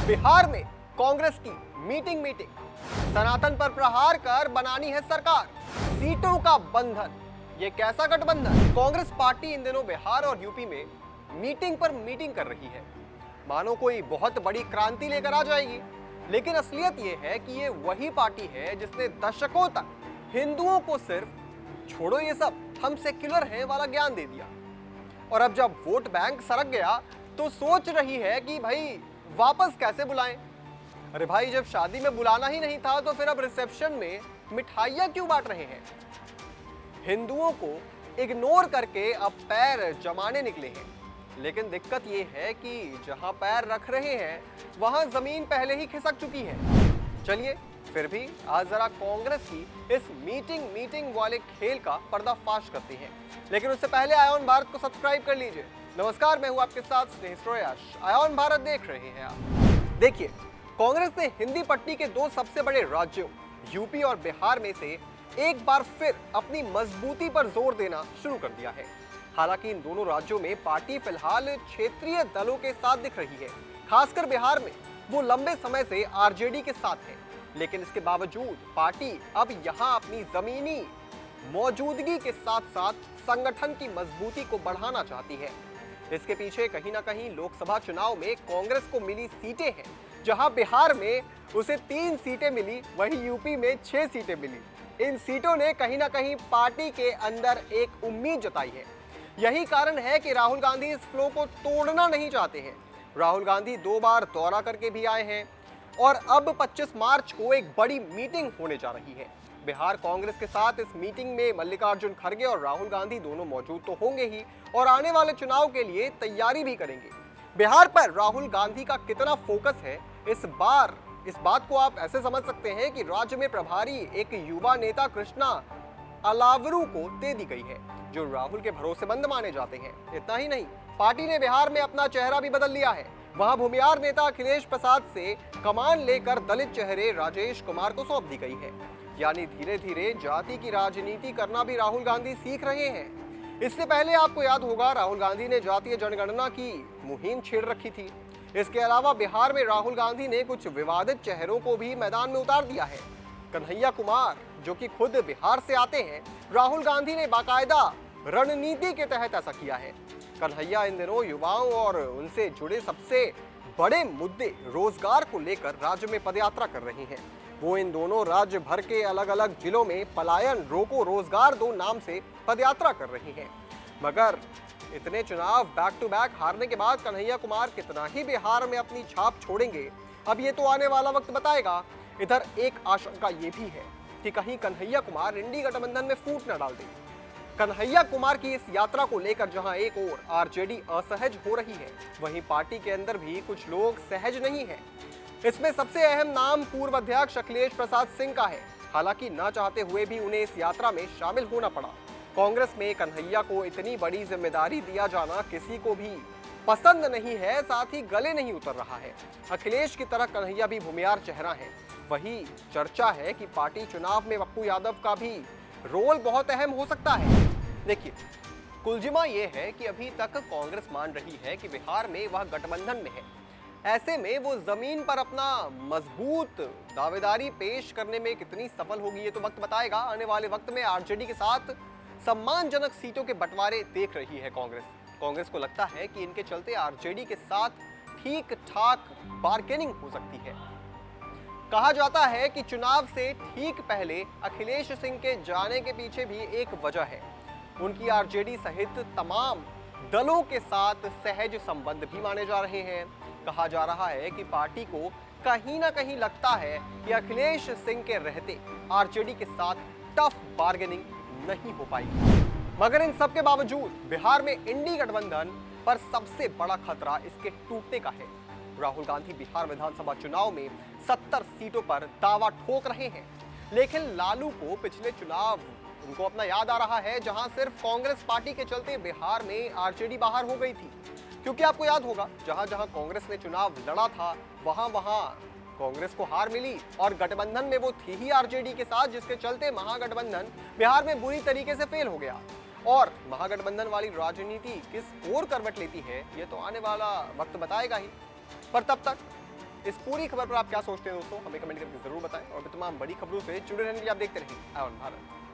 बिहार में कांग्रेस की मीटिंग सनातन पर प्रहार कर बनानी है सरकार, सीटों का बंधन। ये कैसा गठबंधन? कांग्रेस पार्टी इन दिनों बिहार और यूपी में मीटिंग पर मीटिंग कर रही है, मानो कोई बहुत बड़ी क्रांति लेकर आ जाएगी। लेकिन असलियत ये है कि ये वही पार्टी है जिसने दशकों तक हिंदुओं को सिर्फ छोड़ो ये सब, हम सेक्युलर हैं वाला ज्ञान दे दिया। और अब जब वोट बैंक सरक गया तो सोच रही है कि भाई वापस कैसे बुलाएं। अरे भाई, जब शादी में बुलाना ही नहीं था तो फिर अब रिसेप्शन में मिठाइयां क्यों बांट रहे हैं? हिंदुओं को इग्नोर करके अब पैर जमाने निकले हैं। लेकिन दिक्कत यह है कि जहां पैर रख रहे हैं वहां जमीन पहले ही खिसक चुकी है। चलिए फिर भी आज जरा कांग्रेस की इस मीटिंग वाले खेल का पर्दाफाश करते हैं। लेकिन उससे पहले आयोन भारत को सब्सक्राइब कर लीजिए। नमस्कार, मैं हूं आपके साथ स्नेह। आयोन भारत देख रहे हैं आप। देखिए, कांग्रेस ने हिंदी पट्टी के दो सबसे बड़े राज्यों यूपी और बिहार में से एक बार फिर अपनी मजबूती पर जोर देना शुरू कर दिया है। हालांकि इन दोनों राज्यों में पार्टी फिलहाल क्षेत्रीय दलों के साथ दिख रही है। खासकर बिहार में वो लंबे समय से आरजेडी के साथ है। लेकिन इसके बावजूद पार्टी अब यहां अपनी जमीनी मौजूदगी के साथ साथ संगठन की मजबूती को बढ़ाना चाहती है। इसके पीछे कहीं ना कहीं लोकसभा चुनाव में कांग्रेस को मिली सीटें हैं। जहां बिहार में उसे 3 सीटें मिली, वहीं यूपी में 6 सीटें मिली। इन सीटों ने कहीं ना कहीं पार्टी के अंदर एक उम्मीद जताई है। यही कारण है कि राहुल गांधी इस फ्लो को तोड़ना नहीं चाहते हैं। राहुल गांधी 2 बार दौरा करके भी आए हैं और अब 25 मार्च को एक बड़ी मीटिंग होने जा रही है। बिहार कांग्रेस के साथ इस मीटिंग में मल्लिकार्जुन खड़गे और राहुल गांधी दोनों मौजूद तो होंगे ही और आने वाले चुनाव के लिए तैयारी भी करेंगे। बिहार पर राहुल गांधी का कितना फोकस है इस बात को आप ऐसे समझ सकते हैं कि राज्य में प्रभारी एक युवा नेता कृष्णा अलावरू को दे दी गई है, जो राहुल के भरोसेमंद माने जाते हैं। इतना ही नहीं, पार्टी ने बिहार में अपना चेहरा भी बदल लिया है। वहां भूमिहार नेता अखिलेश प्रसाद से कमान लेकर दलित चेहरे राजेश कुमार को सौंप दी गई है। यानी धीरे धीरे जाति की राजनीति करना भी राहुल गांधी सीख रहे हैं। इससे पहले आपको याद होगा, राहुल गांधी ने जातीय जनगणना की मुहिम छेड़ रखी थी। इसके अलावा बिहार में राहुल गांधी ने कुछ विवादित चेहरों को भी मैदान में उतार दिया है। कन्हैया कुमार, जो कि खुद बिहार से आते हैं, राहुल गांधी ने बाकायदा रणनीति के तहत ऐसा किया है। कन्हैया इन दिनों युवाओं और उनसे जुड़े सबसे बड़े मुद्दे रोजगार को लेकर राज्य में पदयात्रा कर रहे हैं। वो इन दोनों राज्य भर के अलग अलग जिलों में पलायन रोको रोजगार दो नाम से पदयात्रा कर रही हैं। मगर इतने चुनाव बैक टू बैक हारने के बाद कन्हैया कुमार कितना ही बिहार में अपनी छाप छोड़ेंगे, अब ये तो आने वाला वक्त बताएगा। इधर एक आशंका ये भी है कि कहीं कन्हैया कुमार इंडी गठबंधन में फूट न डाल दें। कन्हैया कुमार की इस यात्रा को लेकर जहां एक ओर आरजेडी असहज हो रही है, वहीं पार्टी के अंदर भी कुछ लोग सहज नहीं है। इसमें सबसे अहम नाम पूर्व अध्यक्ष अखिलेश प्रसाद सिंह का है। हालांकि न चाहते हुए भी उन्हें इस यात्रा में शामिल होना पड़ा। कांग्रेस में कन्हैया को इतनी बड़ी जिम्मेदारी दिया जाना किसी को भी पसंद नहीं है, साथ ही गले नहीं उतर रहा है। अखिलेश की तरह कन्हैया भी भूमिहार चेहरा है। वही चर्चा है कि पार्टी चुनाव में पप्पू यादव का भी रोल बहुत अहम हो सकता है। देखिए, कुलजिमा ये है कि अभी तक कांग्रेस मान रही है कि बिहार में वह गठबंधन में है। ऐसे में वो जमीन पर अपना मजबूत दावेदारी पेश करने में कितनी सफल होगी ये तो वक्त बताएगा। आने वाले वक्त में आरजेडी के साथ सम्मानजनक सीटों के बंटवारे देख रही है कांग्रेस को लगता है कि इनके चलते आरजेडी के साथ ठीक ठाक बार्गेनिंग हो सकती है। कहा जाता है कि चुनाव से ठीक पहले अखिलेश सिंह के जाने के पीछे भी एक वजह है। उनकी आरजेडी सहित तमाम दलों के साथ सहज संबंध भी माने जा रहे हैं। कहा जा रहा है कि पार्टी को कहीं ना कहीं लगता है कि अखिलेश सिंह के रहते आरजेडी के साथ टफ बार्गेनिंग नहीं हो पाएगी। मगर इन सब के बावजूद बिहार में इंडी गठबंधन पर सबसे बड़ा खतरा इसके टूटने का है। राहुल गांधी बिहार विधानसभा चुनाव में 70 सीटों पर दावा ठोक रहे हैं। लेकिन लालू को पिछले चुनाव उनको अपना याद आ रहा है, जहां सिर्फ कांग्रेस पार्टी के चलते बिहार में आरजेडी बाहर हो गई थी। क्योंकि आपको याद होगा, जहां जहां कांग्रेस ने चुनाव लड़ा था वहां वहां कांग्रेस को हार मिली और गठबंधन में वो थी ही आरजेडी के साथ, जिसके चलते महागठबंधन बिहार में बुरी तरीके से फेल हो गया। और महागठबंधन वाली राजनीति किस ओर करवट लेती है ये तो आने वाला वक्त बताएगा ही। पर तब तक इस पूरी खबर पर आप क्या सोचते हैं दोस्तों, हमें कमेंट करके जरूर बताएं और भी तमाम बड़ी खबरों से जुड़े रहने के लिए आप देखते रहें आवन भारत।